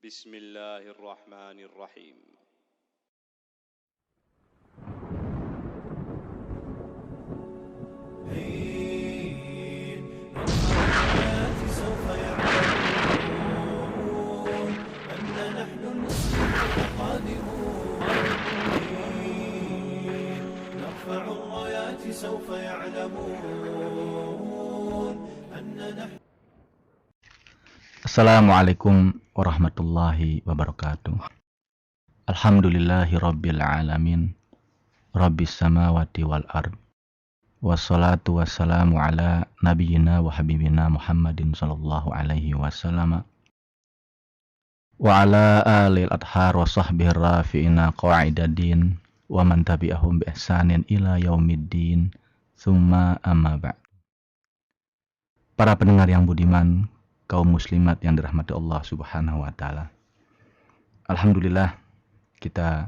بسم الله الرحمن الرحيم. سوف يعلمون أن نحن المسلمون القادمون نرفع الرايات سوف يعلمون أن نحن. Assalamualaikum warahmatullahi wabarakatuh. Alhamdulillahi rabbil alamin, rabbis samawati wal ard. Wassalatu wassalamu ala nabiyyina wa habibina Muhammadin sallallahu alaihi wasallam wa ala alil adhar wa sahbihi rafi'ina qa'idadin wa man tabi'ahum bi ihsanin ila yaumiddin, summa amma ba'd. Para pendengar yang budiman, kaum muslimat yang dirahmati Allah Subhanahu wa taala. Alhamdulillah, kita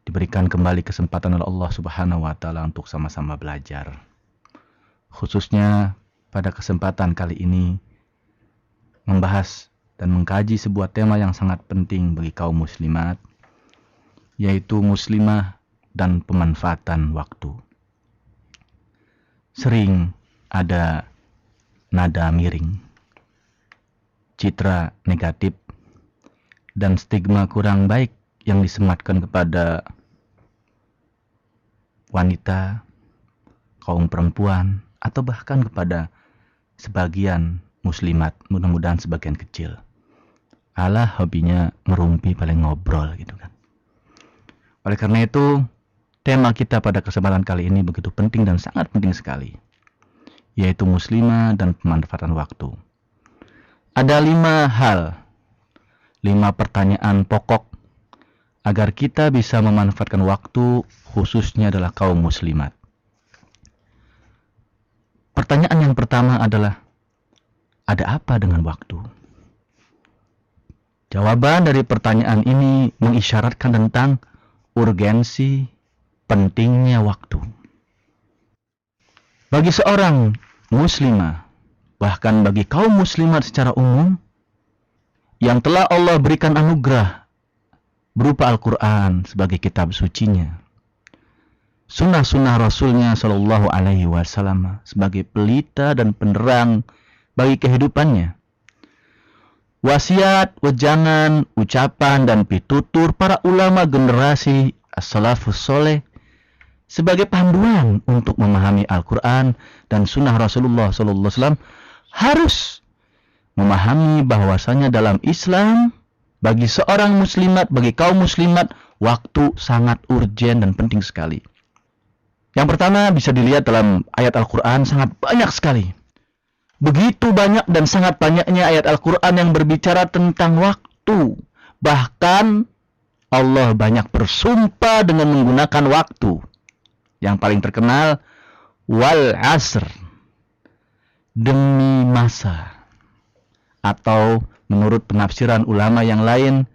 diberikan kembali kesempatan oleh Allah Subhanahu wa taala untuk sama-sama belajar. Khususnya pada kesempatan kali ini membahas dan mengkaji sebuah tema yang sangat penting bagi kaum muslimat, yaitu muslimah dan pemanfaatan waktu. Sering ada nada miring, citra negatif, dan stigma kurang baik yang disematkan kepada wanita, kaum perempuan, atau bahkan kepada sebagian muslimat, mudah-mudahan sebagian kecil. Alah, hobinya ngerumpi, paling ngobrol gitu kan. Oleh karena itu, tema kita pada kesempatan kali ini begitu penting dan sangat penting sekali, yaitu muslimah dan pemanfaatan waktu. Ada 5 hal, 5 pertanyaan pokok agar kita bisa memanfaatkan waktu, khususnya adalah kaum muslimat. Pertanyaan yang pertama adalah, ada apa dengan waktu? Jawaban dari pertanyaan ini mengisyaratkan tentang urgensi pentingnya waktu. Bagi seorang muslimah, bahkan bagi kaum muslimat secara umum, yang telah Allah berikan anugerah berupa Al-Quran sebagai kitab sucinya, sunnah-sunnah Rasulnya Shallallahu Alaihi Wasallam sebagai pelita dan penerang bagi kehidupannya, wasiat, wejangan, ucapan, dan pitutur para ulama generasi as-salafus soleh sebagai panduan untuk memahami Al-Quran dan sunnah Rasulullah SAW, harus memahami bahwasanya dalam Islam, bagi seorang muslimat, bagi kaum muslimat, waktu sangat urgen dan penting sekali. Yang pertama bisa dilihat dalam ayat Al-Quran, sangat banyak sekali. Begitu banyak dan sangat banyaknya ayat Al-Quran yang berbicara tentang waktu. Bahkan Allah banyak bersumpah dengan menggunakan waktu. Yang paling terkenal, wal asr, demi masa. Atau menurut penafsiran ulama yang lain,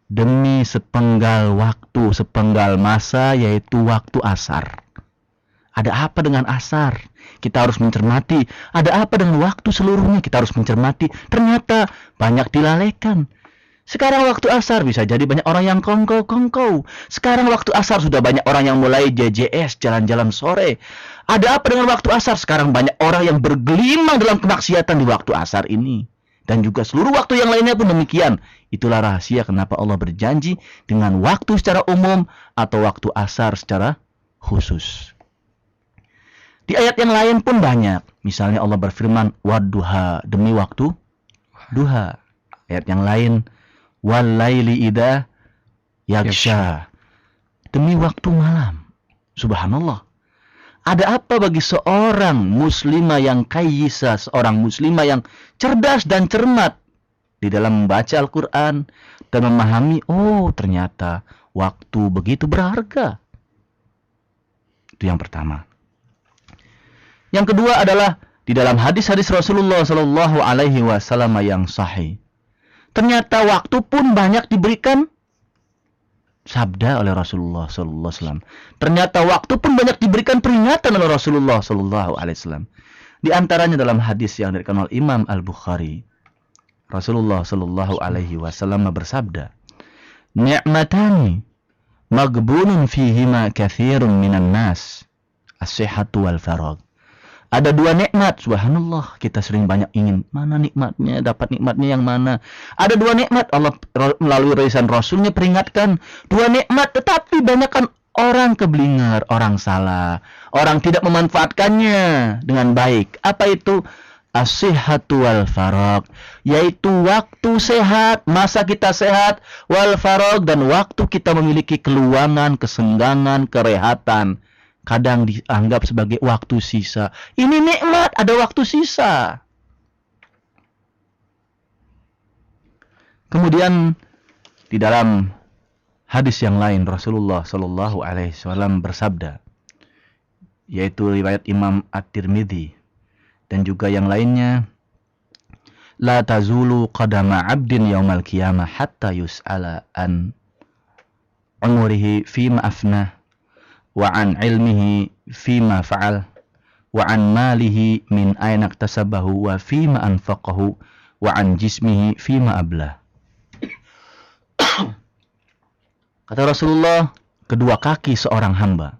demi sepenggal waktu, sepenggal masa, yaitu waktu asar. Ada apa dengan asar? Kita harus mencermati. Ada apa dengan waktu seluruhnya? Kita harus mencermati. Ternyata banyak dilalaikan. Sekarang waktu asar bisa jadi banyak orang yang kongkow. Sekarang waktu asar sudah banyak orang yang mulai JJS, jalan-jalan sore. Ada apa dengan waktu asar? Sekarang banyak orang yang bergelimang dalam kemaksiatan di waktu asar ini. Dan juga seluruh waktu yang lainnya pun demikian. Itulah rahasia kenapa Allah berjanji dengan waktu secara umum atau waktu asar secara khusus. Di ayat yang lain pun banyak. Misalnya Allah berfirman, wadduha, demi waktu duha. Ayat yang lain, walaili idza yaghsha, demi waktu malam. Subhanallah. Ada apa bagi seorang muslimah yang kayyisa, seorang muslimah yang cerdas dan cermat di dalam membaca Al-Quran dan memahami, oh ternyata waktu begitu berharga. Itu yang pertama. Yang kedua adalah di dalam hadis-hadis Rasulullah Shallallahu Alaihi Wasallam yang sahih. Ternyata waktu pun banyak diberikan sabda oleh Rasulullah Sallallahu Alaihi Wasallam. Ternyata waktu pun banyak diberikan peringatan oleh Rasulullah Sallallahu Alaihi Wasallam. Di antaranya dalam hadis yang diriwayatkan oleh Imam Al-Bukhari, Rasulullah sallallahu alaihi wasallam bersabda, "Ni'matani maghbunun fihima katsirun minan nas, as-sihhatu wal faragh." Ada dua nikmat, subhanallah, kita sering banyak ingin, mana nikmatnya, dapat nikmatnya yang mana. Ada dua nikmat, Allah melalui lisan Rasulnya peringatkan, dua nikmat, tetapi banyakkan orang keblinger, orang salah, orang tidak memanfaatkannya dengan baik. Apa itu? As-sihhatu wal faragh, yaitu waktu sehat, masa kita sehat, wal faragh, dan waktu kita memiliki keluangan, kesenggangan, kerehatan. Kadang dianggap sebagai waktu sisa. Ini nikmat, ada waktu sisa. Kemudian di dalam hadis yang lain Rasulullah sallallahu alaihi wasallam bersabda, yaitu riwayat Imam At-Tirmidzi dan juga yang lainnya, la tazulu qadama 'abdin yaumal qiyamah hatta yus'ala an umurihi fima afnah wa an ilmihi fima fa'al wa an malihi min aina iktasabahu wa fima anfaqahu wa an jismihi fima ablah. Kata Rasulullah, kedua kaki seorang hamba,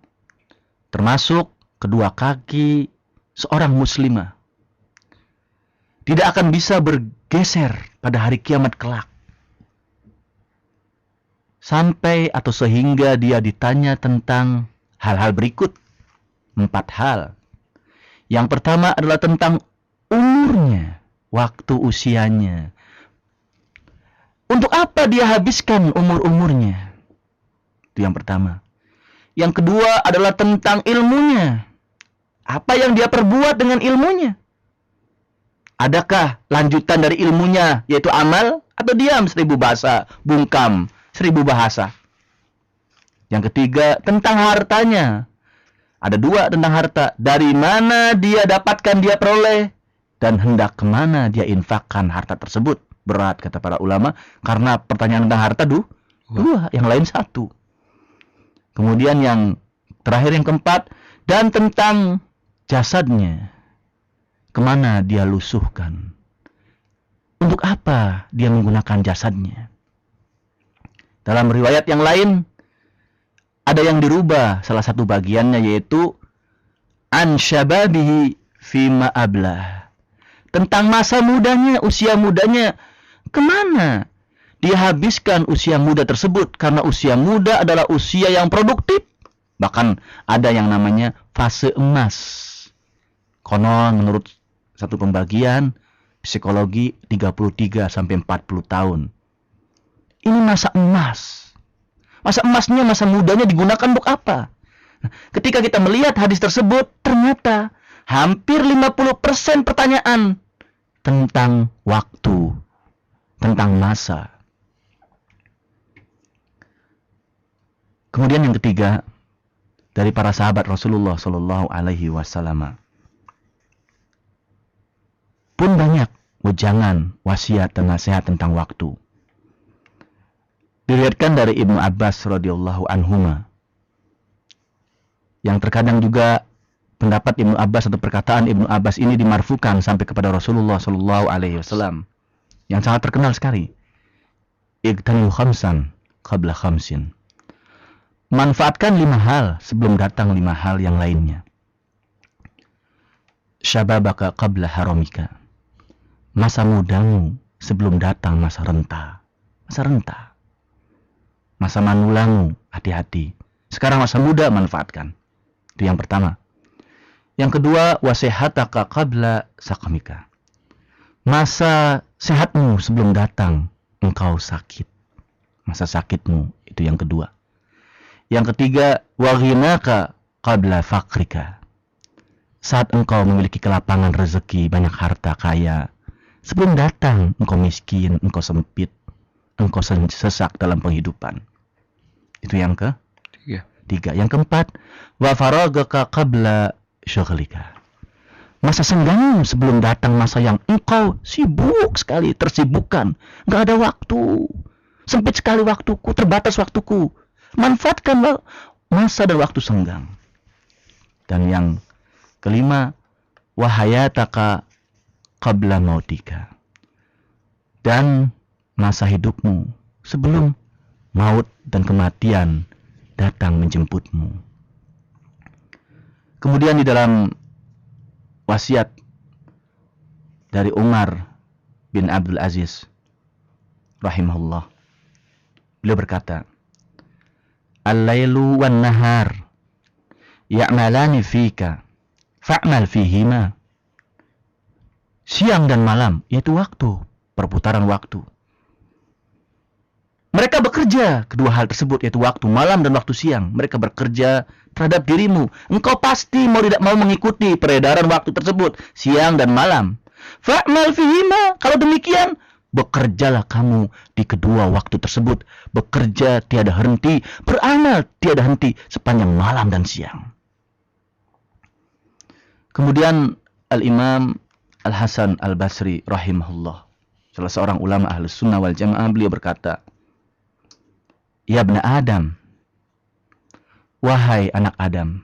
termasuk kedua kaki seorang muslimah, tidak akan bisa bergeser pada hari kiamat kelak sampai atau sehingga dia ditanya tentang hal-hal berikut. 4 hal. Yang pertama adalah tentang umurnya, waktu usianya. Untuk apa dia habiskan umur-umurnya? Itu yang pertama. Yang kedua adalah tentang ilmunya. Apa yang dia perbuat dengan ilmunya? Adakah lanjutan dari ilmunya, yaitu amal, atau diam 1000 bahasa, bungkam 1000 bahasa? Yang ketiga, tentang hartanya. Ada 2 tentang harta. Dari mana dia dapatkan, dia peroleh, dan hendak kemana dia infakkan harta tersebut. Berat, kata para ulama, karena pertanyaan tentang harta 2, yang lain 1. Kemudian yang terakhir, yang keempat, dan tentang jasadnya. Kemana dia lusuhkan? Untuk apa dia menggunakan jasadnya? Dalam riwayat yang lain, ada yang dirubah salah satu bagiannya, yaitu an syababihi fima ablah. Tentang masa mudanya, usia mudanya, kemana dia habiskan usia muda tersebut? Karena usia muda adalah usia yang produktif. Bahkan ada yang namanya fase emas. Konon menurut satu pembagian psikologi 33 sampai 40 tahun. Ini masa emas. Masa emasnya, masa mudanya digunakan untuk apa? Nah, ketika kita melihat hadis tersebut, ternyata hampir 50% pertanyaan tentang waktu, tentang masa. Kemudian yang ketiga, dari para sahabat Rasulullah sallallahu alaihi wasallam pun banyak wejangan, wasiat dan nasihat tentang waktu. Diriwayatkan dari Ibnu Abbas radhiyallahu anhuma, yang terkadang juga pendapat Ibnu Abbas atau perkataan Ibnu Abbas ini dimarfukan sampai kepada Rasulullah sallallahu alaihi wasallam, yang sangat terkenal sekali. Igtanimu khamsan qabla khamsin. Manfaatkan 5 hal sebelum datang 5 hal yang lainnya. Syababaka qabla haramika. Masa mudamu sebelum datang masa renta. Masa renta. Masa manulamu, hati-hati. Sekarang masa muda, manfaatkan. Itu yang pertama. Yang kedua, wasehataka qabla sakamika. Masa sehatmu sebelum datang engkau sakit. Masa sakitmu, itu yang kedua. Yang ketiga, waghinaka qabla fakrika. Saat engkau memiliki kelapangan rezeki, banyak harta, kaya, sebelum datang engkau miskin, engkau sempit, engkau sesak dalam penghidupan. Itu yang ketiga. Yang keempat, wa faragaka qabla syughlika. Masa senggangmu sebelum datang masa yang engkau sibuk sekali, tersibukkan, enggak ada waktu. Sempit sekali waktuku, terbatas waktuku. Manfaatkan masa dan waktu senggang. Dan yang kelima, wa hayataka qabla mautika. dan masa hidupmu sebelum maut dan kematian datang menjemputmu. Kemudian di dalam wasiat dari Umar bin Abdul Aziz rahimahullah, beliau berkata, "Al-lailu wan nahar ya'malani fika fa'mal fihima." Siang dan malam, yaitu waktu, perputaran waktu. Mereka bekerja, kedua hal tersebut, yaitu waktu malam dan waktu siang. Mereka bekerja terhadap dirimu. Engkau pasti mau tidak mau mengikuti peredaran waktu tersebut, siang dan malam. Fa'mal fihima. Kalau demikian, bekerjalah kamu di kedua waktu tersebut. Bekerja tiada henti, beramal tiada henti sepanjang malam dan siang. Kemudian Al-Imam Al-Hasan Al-Basri rahimahullah, salah seorang ulama Ahlus Sunnah wal Jamaah, beliau berkata, "Ya ibna Adam, wahai anak Adam,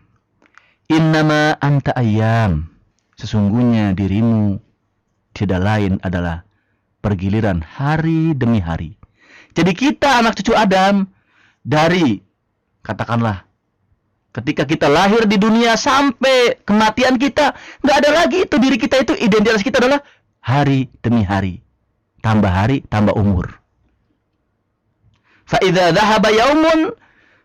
innama anta ayyam, sesungguhnya dirimu tidak lain adalah pergiliran hari demi hari." Jadi kita anak cucu Adam, dari katakanlah ketika kita lahir di dunia sampai kematian kita, nggak ada lagi itu diri kita, itu identitas kita adalah hari demi hari, tambah hari tambah umur. Fa idza dhahaba yaumun,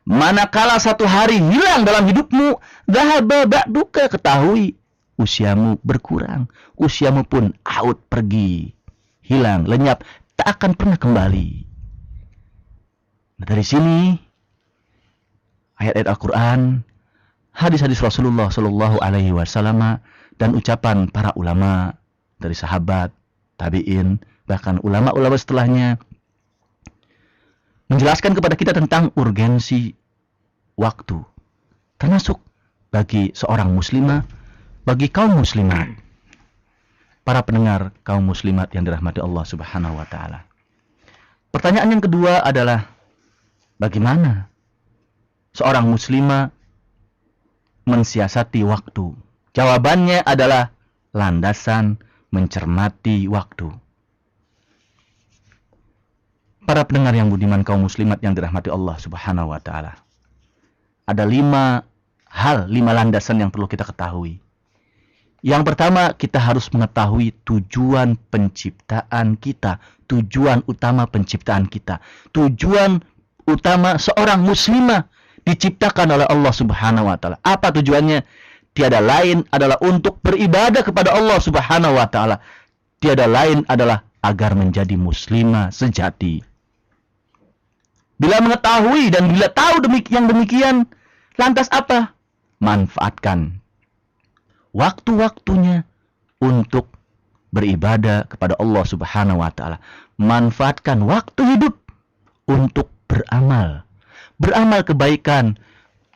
manakala satu hari hilang dalam hidupmu, dhahaba ba'duka, ketahui usiamu berkurang, usiamu pun out, pergi, hilang, lenyap, tak akan pernah kembali. Nah, dari sini ayat-ayat Al-Quran, hadis-hadis Rasulullah Shallallahu Alaihi Wasallam, dan ucapan para ulama dari sahabat, tabiin, bahkan ulama-ulama setelahnya menjelaskan kepada kita tentang urgensi waktu, termasuk bagi seorang muslimah, bagi kaum muslimat, para pendengar kaum muslimat yang dirahmati Allah Subhanahu Wa Taala. Pertanyaan yang kedua adalah, bagaimana seorang muslimah mensiasati waktu? Jawabannya adalah landasan mencermati waktu. Para pendengar yang budiman kaum muslimat yang dirahmati Allah Subhanahu wa taala. Ada 5 landasan yang perlu kita ketahui. Yang pertama, kita harus mengetahui tujuan penciptaan kita, tujuan utama penciptaan kita, tujuan utama seorang muslimah diciptakan oleh Allah Subhanahu wa taala. Apa tujuannya? Tiada lain adalah untuk beribadah kepada Allah Subhanahu wa taala. Tiada lain adalah agar menjadi muslimah sejati. Bila mengetahui dan bila tahu demikian, lantas apa? Manfaatkan waktu-waktunya untuk beribadah kepada Allah Subhanahu wa taala. Manfaatkan waktu hidup untuk beramal. Beramal kebaikan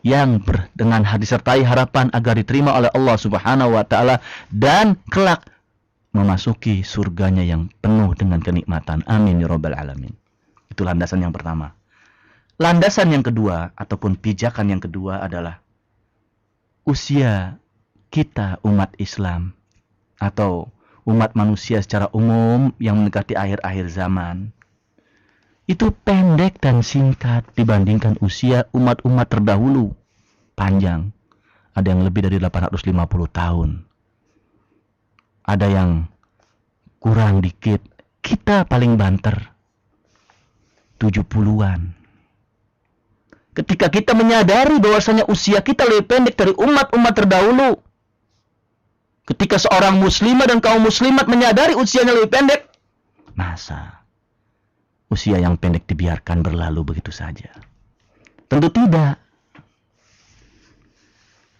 yang dengan disertai harapan agar diterima oleh Allah Subhanahu wa taala dan kelak memasuki surganya yang penuh dengan kenikmatan. Amin ya rabbal alamin. Itu landasan yang pertama. Landasan yang kedua ataupun pijakan yang kedua adalah usia kita umat Islam atau umat manusia secara umum yang mendekati akhir-akhir zaman itu pendek dan singkat dibandingkan usia umat-umat terdahulu. Panjang. Ada yang lebih dari 850 tahun. Ada yang kurang dikit. Kita paling banter 70-an. Ketika kita menyadari bahwasanya usia kita lebih pendek dari umat-umat terdahulu, ketika seorang muslimah dan kaum muslimat menyadari usianya lebih pendek, masa usia yang pendek dibiarkan berlalu begitu saja? Tentu tidak.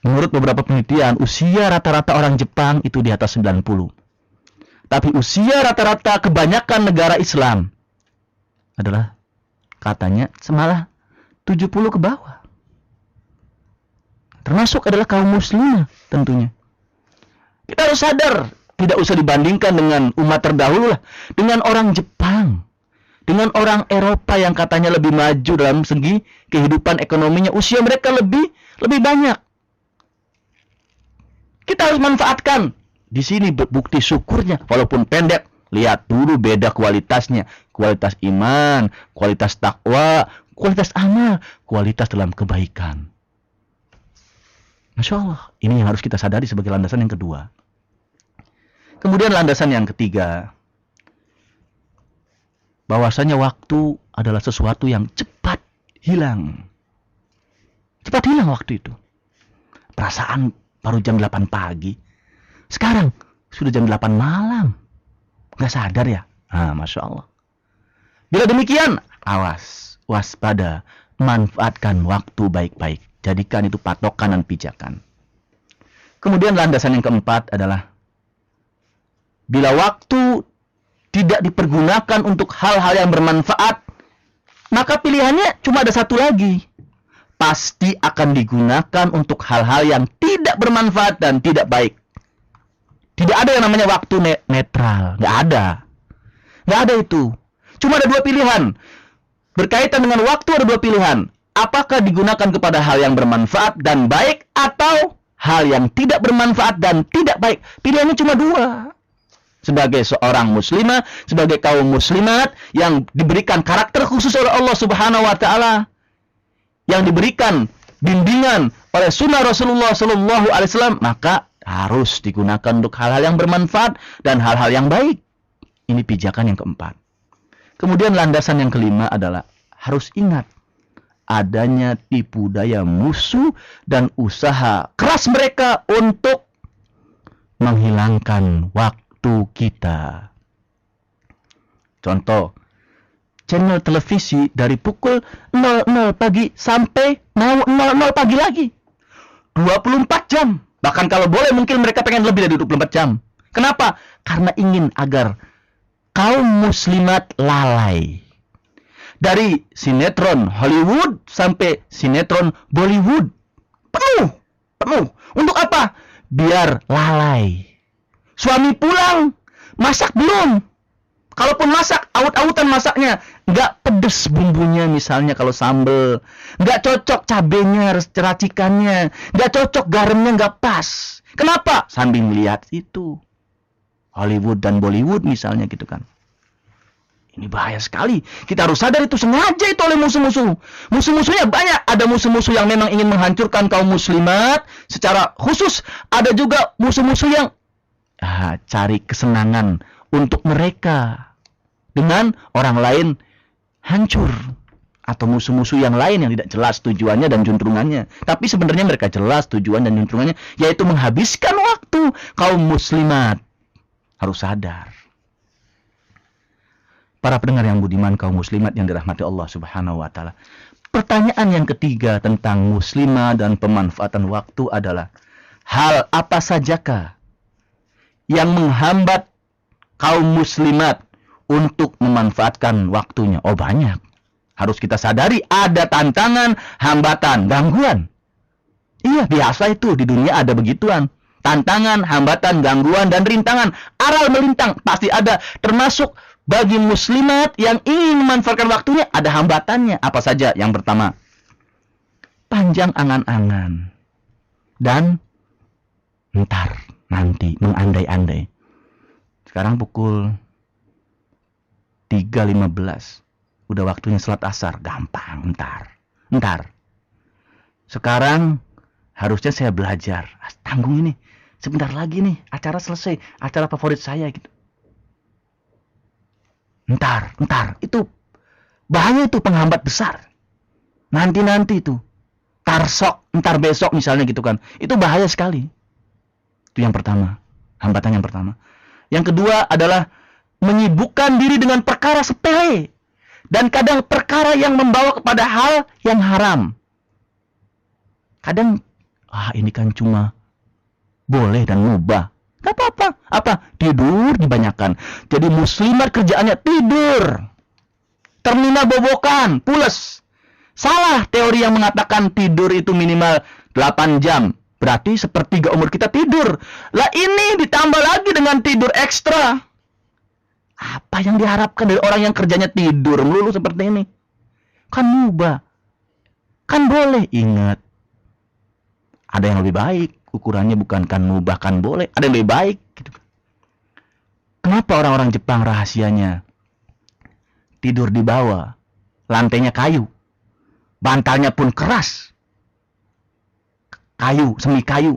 Menurut beberapa penelitian, usia rata-rata orang Jepang itu di atas 90. Tapi usia rata-rata kebanyakan negara Islam adalah katanya semalah 70 ke bawah. Termasuk adalah kaum muslimah tentunya. Kita harus sadar, tidak usah dibandingkan dengan umat terdahulu lah, dengan orang Jepang, dengan orang Eropa yang katanya lebih maju dalam segi kehidupan ekonominya, usia mereka lebih banyak. Kita harus manfaatkan. Di sini bukti syukurnya, walaupun pendek, Lihat dulu beda kualitasnya. Kualitas iman, kualitas takwa, kualitas amal, kualitas dalam kebaikan. Masya Allah, ini yang harus kita sadari sebagai landasan yang kedua. Kemudian landasan yang ketiga, bahwasanya waktu adalah sesuatu yang cepat hilang. Cepat hilang waktu itu. Perasaan baru jam 8 pagi. Sekarang sudah jam 8 malam. Nggak sadar ya? Masya Allah. Bila demikian, awas, waspada, manfaatkan waktu baik-baik. Jadikan itu patokan dan pijakan. Kemudian landasan yang keempat adalah, bila waktu tidak dipergunakan untuk hal-hal yang bermanfaat, maka pilihannya cuma ada satu lagi. Pasti akan digunakan untuk hal-hal yang tidak bermanfaat dan tidak baik. Tidak ada yang namanya waktu netral. Nggak ada. Nggak ada itu. Cuma ada dua pilihan. Berkaitan dengan waktu ada dua pilihan. Apakah digunakan kepada hal yang bermanfaat dan baik, atau hal yang tidak bermanfaat dan tidak baik. Pilihannya cuma dua. Sebagai seorang muslimah, sebagai kaum muslimat yang diberikan karakter khusus oleh Allah Subhanahu wa taala, yang diberikan bimbingan oleh sunnah Rasulullah Sallallahu Alaihi Wasallam, maka harus digunakan untuk hal-hal yang bermanfaat dan hal-hal yang baik. Ini pijakan yang keempat. Kemudian landasan yang kelima adalah harus ingat adanya tipu daya musuh dan usaha keras mereka untuk menghilangkan waktu kita. Contoh, channel televisi dari pukul 00 pagi sampai mau 00 pagi lagi. 24 jam. Bahkan kalau boleh mungkin mereka pengen lebih dari 24 jam. Kenapa? Karena ingin agar kaum muslimat lalai. Dari sinetron Hollywood sampai sinetron Bollywood. Penuh. Untuk apa? Biar lalai. Suami pulang, masak belum. Kalaupun masak, awut-awutan masaknya. Nggak pedes bumbunya misalnya kalau sambel. Nggak cocok cabenya, racikannya. Nggak cocok garamnya, nggak pas. Kenapa? Sambil melihat itu. Hollywood dan Bollywood misalnya gitu kan. Ini bahaya sekali. Kita harus sadar itu sengaja itu oleh musuh-musuh. Musuh-musuhnya banyak. Ada musuh-musuh yang memang ingin menghancurkan kaum muslimat secara khusus. Ada juga musuh-musuh yang cari kesenangan untuk mereka dengan orang lain hancur. Atau musuh-musuh yang lain yang tidak jelas tujuannya dan juntrungannya. Tapi sebenarnya mereka jelas tujuan dan juntrungannya, yaitu menghabiskan waktu kaum muslimat. Harus sadar. Para pendengar yang budiman, kaum muslimat yang dirahmati Allah Subhanahu wa taala. Pertanyaan yang ketiga tentang muslimah dan pemanfaatan waktu adalah, hal apa sajakah yang menghambat kaum muslimat untuk memanfaatkan waktunya? Oh, banyak. Harus kita sadari ada tantangan, hambatan, gangguan. Iya, biasa itu di dunia ada begituan. Tantangan, hambatan, gangguan, dan rintangan. Aral melintang pasti ada. Termasuk bagi muslimat yang ingin memanfaatkan waktunya, ada hambatannya. Apa saja? Yang pertama, panjang angan-angan. Dan nanti, mengandai-andai. Sekarang pukul 3.15. Udah waktunya salat asar. Gampang, ntar. Sekarang harusnya saya belajar. Tanggung ini. Sebentar lagi nih, acara selesai. Acara favorit saya gitu. Ntar. Itu bahaya, itu penghambat besar. Nanti itu. Ntar besok misalnya gitu kan. Itu bahaya sekali. Itu yang pertama. Hambatan yang pertama. Yang kedua adalah menyibukkan diri dengan perkara sepele. Dan kadang perkara yang membawa kepada hal yang haram. Kadang, ini kan cuma boleh dan mubah. Gak apa-apa. Apa? Tidur dibanyakan. Jadi muslimat kerjaannya tidur. Terminal bobokan, pules. Salah teori yang mengatakan tidur itu minimal 8 jam. Berarti sepertiga umur kita tidur. Lah ini ditambah lagi dengan tidur ekstra. Apa yang diharapkan dari orang yang kerjanya tidur melulu seperti ini? Kan mubah. Kan boleh. Ingat. Ada yang lebih baik. Ukurannya bukan kan mubah, kan boleh. Ada yang lebih baik. Gitu. Kenapa orang-orang Jepang rahasianya tidur di bawah, lantainya kayu, bantalnya pun keras, kayu, semi kayu,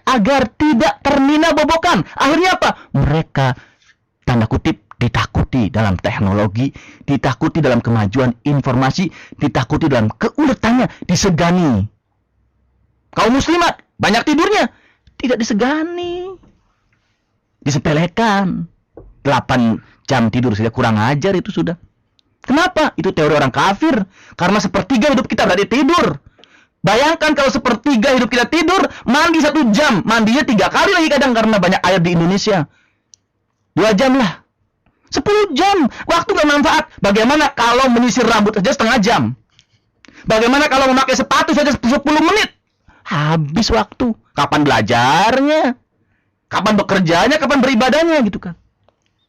agar tidak termina bobokan. Akhirnya apa? Mereka, tanda kutip, ditakuti dalam teknologi, ditakuti dalam kemajuan informasi, ditakuti dalam keuletannya, disegani. Kaum muslimat, banyak tidurnya, tidak disegani, disepelekan. 8 jam tidur saja kurang ajar itu sudah. Kenapa? Itu teori orang kafir. Karena sepertiga hidup kita berarti tidur. Bayangkan kalau sepertiga hidup kita tidur, mandi 1 jam, mandinya 3 kali lagi kadang karena banyak air di Indonesia. 2 jam lah. 10 jam, waktu gak manfaat. Bagaimana kalau menyisir rambut saja setengah jam? Bagaimana kalau memakai sepatu saja 10 menit? Habis waktu. Kapan belajarnya? Kapan bekerjanya? Kapan beribadahnya gitu kan?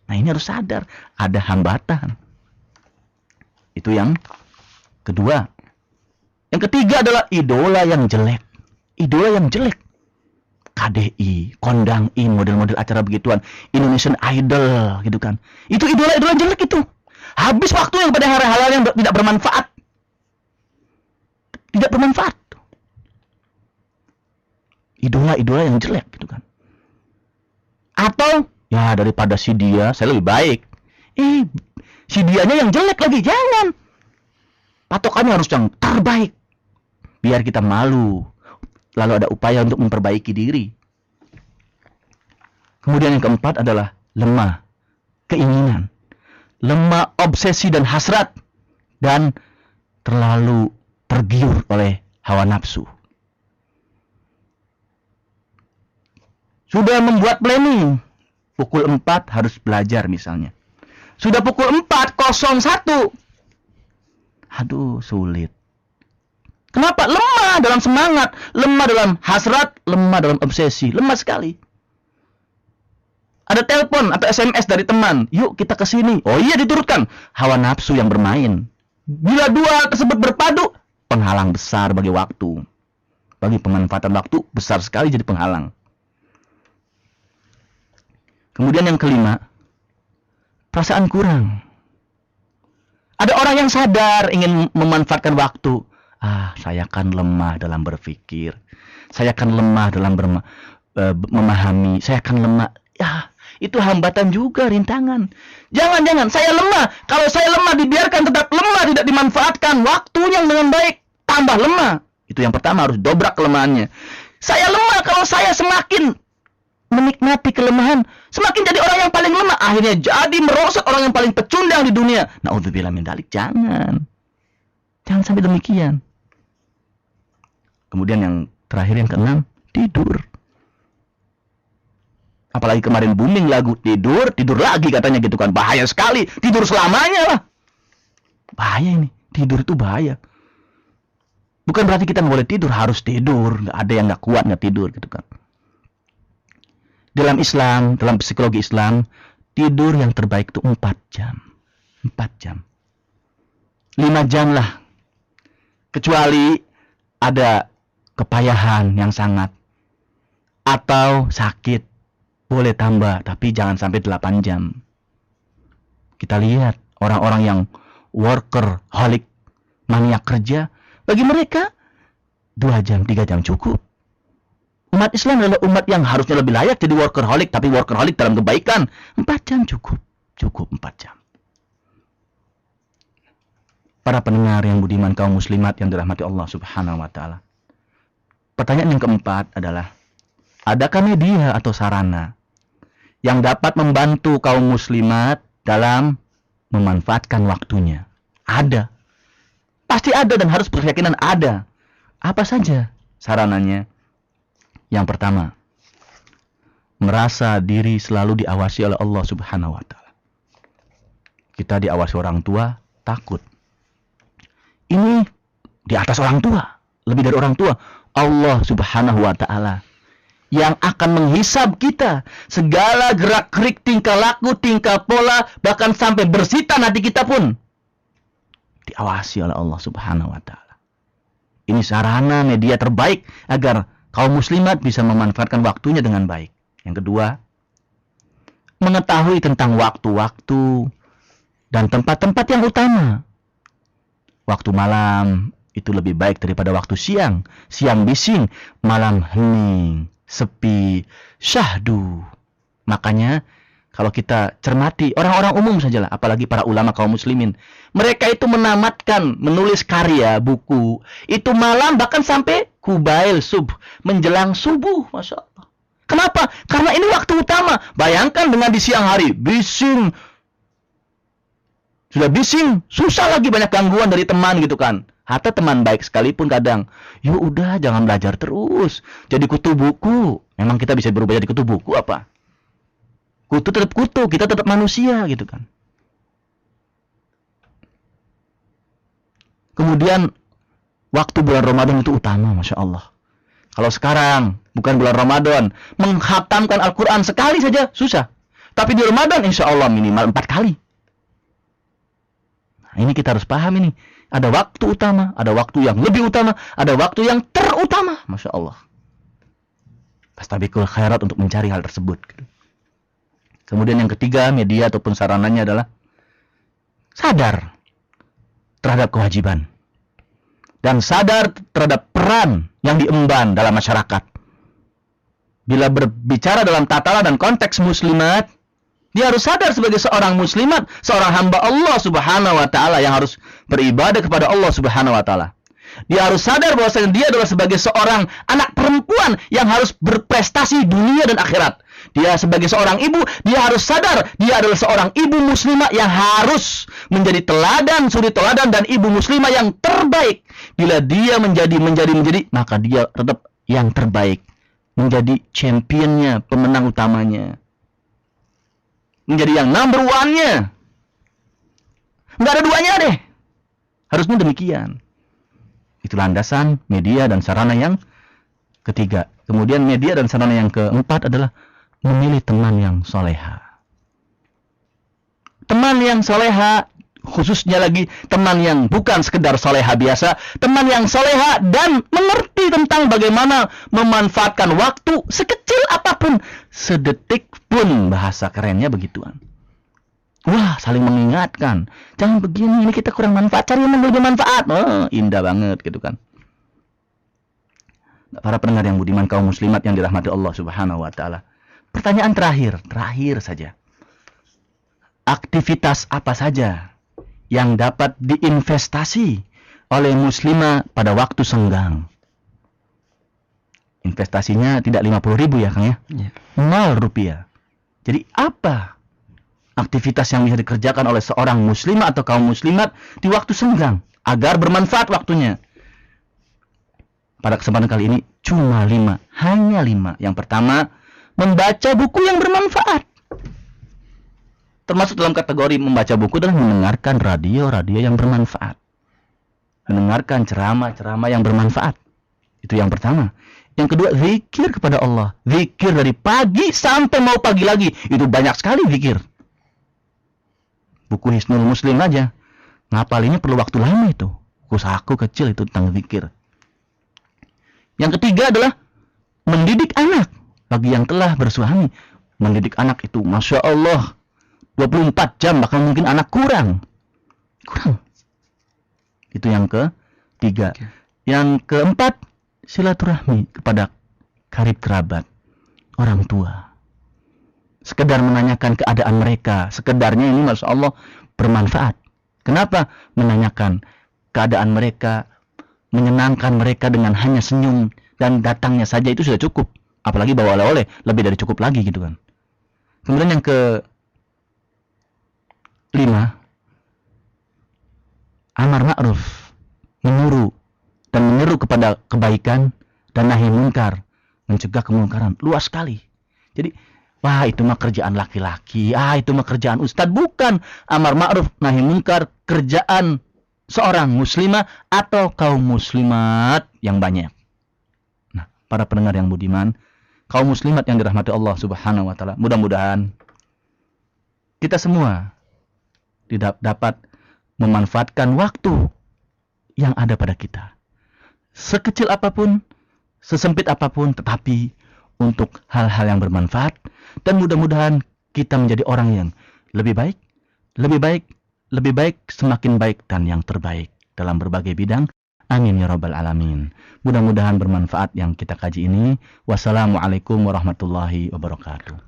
Nah, ini harus sadar, ada hambatan. Itu yang kedua. Yang ketiga adalah idola yang jelek. Idola yang jelek. KDI, Kondang I, model-model acara begituan, Indonesian Idol gitu kan. Itu idola-idola jelek itu. Habis waktu yang pada hal-hal yang tidak bermanfaat. Tidak bermanfaat. Idola-idola yang jelek gitu kan. Atau ya daripada si dia, saya lebih baik. Si dianya yang jelek lagi, jangan. Patokannya harus yang terbaik. Biar kita malu. Lalu ada upaya untuk memperbaiki diri. Kemudian yang keempat adalah lemah keinginan. Lemah obsesi dan hasrat. Dan terlalu tergiur oleh hawa nafsu. Sudah membuat planning. Pukul 4 harus belajar misalnya. Sudah pukul 4.01. Aduh, sulit. Kenapa? Lemah dalam semangat, lemah dalam hasrat, lemah dalam obsesi, lemah sekali. Ada telepon atau SMS dari teman, yuk kita ke sini. Oh iya, diturutkan. Hawa nafsu yang bermain. Bila dua tersebut berpadu, penghalang besar bagi waktu. Bagi pemanfaatan waktu, besar sekali jadi penghalang. Kemudian yang kelima, perasaan kurang. Ada orang yang sadar ingin memanfaatkan waktu. Saya kan lemah dalam berpikir. Saya kan lemah dalam memahami. Saya kan lemah. Ya, itu hambatan juga, rintangan. Jangan, saya lemah. Kalau saya lemah dibiarkan tetap lemah, tidak dimanfaatkan waktunya dengan baik, tambah lemah. Itu yang pertama, harus dobrak kelemahannya. Saya lemah kalau saya semakin menikmati kelemahan, semakin jadi orang yang paling lemah, akhirnya jadi merosot orang yang paling pecundang di dunia. Naudzubillah min dzalik. Jangan sampai demikian. Kemudian yang terakhir, yang keenam, tidur. Apalagi kemarin booming lagu tidur lagi katanya gitu kan. Bahaya sekali, tidur selamanya lah. Bahaya ini, tidur itu bahaya. Bukan berarti kita boleh tidur, harus tidur. Nggak ada yang nggak kuat nggak tidur gitu kan. Dalam Islam, dalam psikologi Islam, tidur yang terbaik itu 4 jam. 4 jam. 5 jam lah. Kecuali ada kepayahan yang sangat. Atau sakit. Boleh tambah, tapi jangan sampai 8 jam. Kita lihat orang-orang yang workaholic, maniak kerja. Bagi mereka, 2 jam, 3 jam cukup. Umat Islam adalah umat yang harusnya lebih layak jadi workaholic, tapi workaholic dalam kebaikan. 4 jam cukup. Cukup 4 jam. Para pendengar yang budiman, kaum muslimat yang dirahmati Allah Subhanahu wa Ta'ala. Pertanyaan yang keempat adalah, adakah media atau sarana yang dapat membantu kaum muslimat dalam memanfaatkan waktunya? Ada. Pasti ada dan harus berkeyakinan ada. Apa saja sarananya? Yang pertama, merasa diri selalu diawasi oleh Allah Subhanahu wa Ta'ala. Kita diawasi orang tua, takut. Ini di atas orang tua, lebih dari orang tua, Allah Subhanahu wa Ta'ala yang akan menghisab kita segala gerak-gerik, tingkah laku, tingkah pola, bahkan sampai bersitan hati kita pun diawasi oleh Allah Subhanahu wa Ta'ala. Ini sarana media terbaik agar kaum muslimat bisa memanfaatkan waktunya dengan baik. Yang kedua, mengetahui tentang waktu-waktu dan tempat-tempat yang utama. Waktu malam itu lebih baik daripada waktu siang. Siang bising, malam hening, sepi, syahdu. Makanya kalau kita cermati orang-orang umum sajalah, apalagi para ulama kaum muslimin, mereka itu menamatkan menulis karya, buku itu malam, bahkan sampai kubail subuh, menjelang subuh. Masya Allah. Kenapa? Karena ini waktu utama. Bayangkan dengan di siang hari, bising. Sudah bising, susah lagi, banyak gangguan dari teman gitu kan. Hatta teman baik sekalipun kadang, ya udah jangan belajar terus. Jadi kutu buku. Memang kita bisa berubah jadi kutu buku apa? Kutu tetap kutu, kita tetap manusia gitu kan. Kemudian waktu bulan Ramadan itu utama, Masya Allah. Kalau sekarang bukan bulan Ramadan, menghatamkan Al-Quran sekali saja susah. Tapi di Ramadan insya Allah minimal 4 kali. Nah, ini kita harus paham ini. Ada waktu utama, ada waktu yang lebih utama, ada waktu yang terutama. Masya Allah. Fastabiqul khairat untuk mencari hal tersebut. Kemudian yang ketiga, media ataupun sarananya adalah sadar terhadap kewajiban. Dan sadar terhadap peran yang diemban dalam masyarakat. Bila berbicara dalam tataran dan konteks muslimat, dia harus sadar sebagai seorang muslimat, seorang hamba Allah Subhanahu wa taala yang harus beribadah kepada Allah Subhanahu wa taala. Dia harus sadar bahwasanya dia adalah sebagai seorang anak perempuan yang harus berprestasi dunia dan akhirat. Dia sebagai seorang ibu, dia harus sadar dia adalah seorang ibu muslimah yang harus menjadi teladan, suri teladan dan ibu muslimah yang terbaik. Bila dia menjadi, maka dia tetap yang terbaik. Menjadi championnya, pemenang utamanya. Menjadi yang number one-nya. Nggak ada duanya deh. Harusnya demikian. Itu landasan, media, dan sarana yang ketiga. Kemudian media dan sarana yang keempat adalah memilih teman yang soleha. Teman yang soleha, khususnya lagi teman yang bukan sekedar soleha biasa, teman yang soleha dan mengerti tentang bagaimana memanfaatkan waktu sekecil apapun, sedetik pun, bahasa kerennya begituan. Wah, saling mengingatkan. Jangan begini, ini kita kurang manfaat, cari yang lebih manfaat. Oh, indah banget gitu kan. Para pendengar yang budiman kaum muslimat yang dirahmati Allah Subhanahu wa taala. Pertanyaan terakhir saja. Aktivitas apa saja yang dapat diinvestasi oleh muslimah pada waktu senggang? Investasinya tidak 50.000 ya Kang ya? 0 rupiah. Jadi apa aktivitas yang bisa dikerjakan oleh seorang muslimah atau kaum muslimat di waktu senggang agar bermanfaat waktunya? Pada kesempatan kali ini cuma 5, hanya 5. Yang pertama, membaca buku yang bermanfaat. Termasuk dalam kategori membaca buku adalah mendengarkan radio yang bermanfaat. Mendengarkan ceramah-ceramah yang bermanfaat. Itu yang pertama. Yang kedua, zikir kepada Allah. Zikir dari pagi sampai mau pagi lagi. Itu banyak sekali zikir. Buku Hisnul Muslim aja. Ngapalinya perlu waktu lama itu. Buku saku kecil itu tentang zikir. Yang ketiga adalah mendidik anak. Bagi yang telah bersuami, mendidik anak itu, Masya Allah, 24 jam, bahkan mungkin anak kurang. Itu yang ketiga. Yang keempat, silaturahmi kepada karib kerabat, orang tua. Sekedar menanyakan keadaan mereka. Sekedarnya ini, Masya Allah, bermanfaat. Kenapa? Menanyakan keadaan mereka, menyenangkan mereka dengan hanya senyum dan datangnya saja itu sudah cukup. Apalagi bawa oleh-oleh, lebih dari cukup lagi gitu kan. Kemudian yang ke-5, amar ma'ruf, menyuruh dan menyeru kepada kebaikan dan nahi munkar, mencegah kemungkaran. Luas sekali. Jadi, wah itu mah kerjaan laki-laki, itu mah kerjaan ustadz. Bukan. Amar ma'ruf, nahi munkar, kerjaan seorang muslimah atau kaum muslimat yang banyak. Nah, para pendengar yang budiman, kaum muslimat yang dirahmati Allah Subhanahu wa taala, mudah-mudahan kita semua dapat memanfaatkan waktu yang ada pada kita. Sekecil apapun, sesempit apapun, tetapi untuk hal-hal yang bermanfaat, dan mudah-mudahan kita menjadi orang yang lebih baik, lebih baik, lebih baik, semakin baik dan yang terbaik dalam berbagai bidang. Amin ya rabbal alamin. Mudah-mudahan bermanfaat yang kita kaji ini. Wassalamualaikum warahmatullahi wabarakatuh.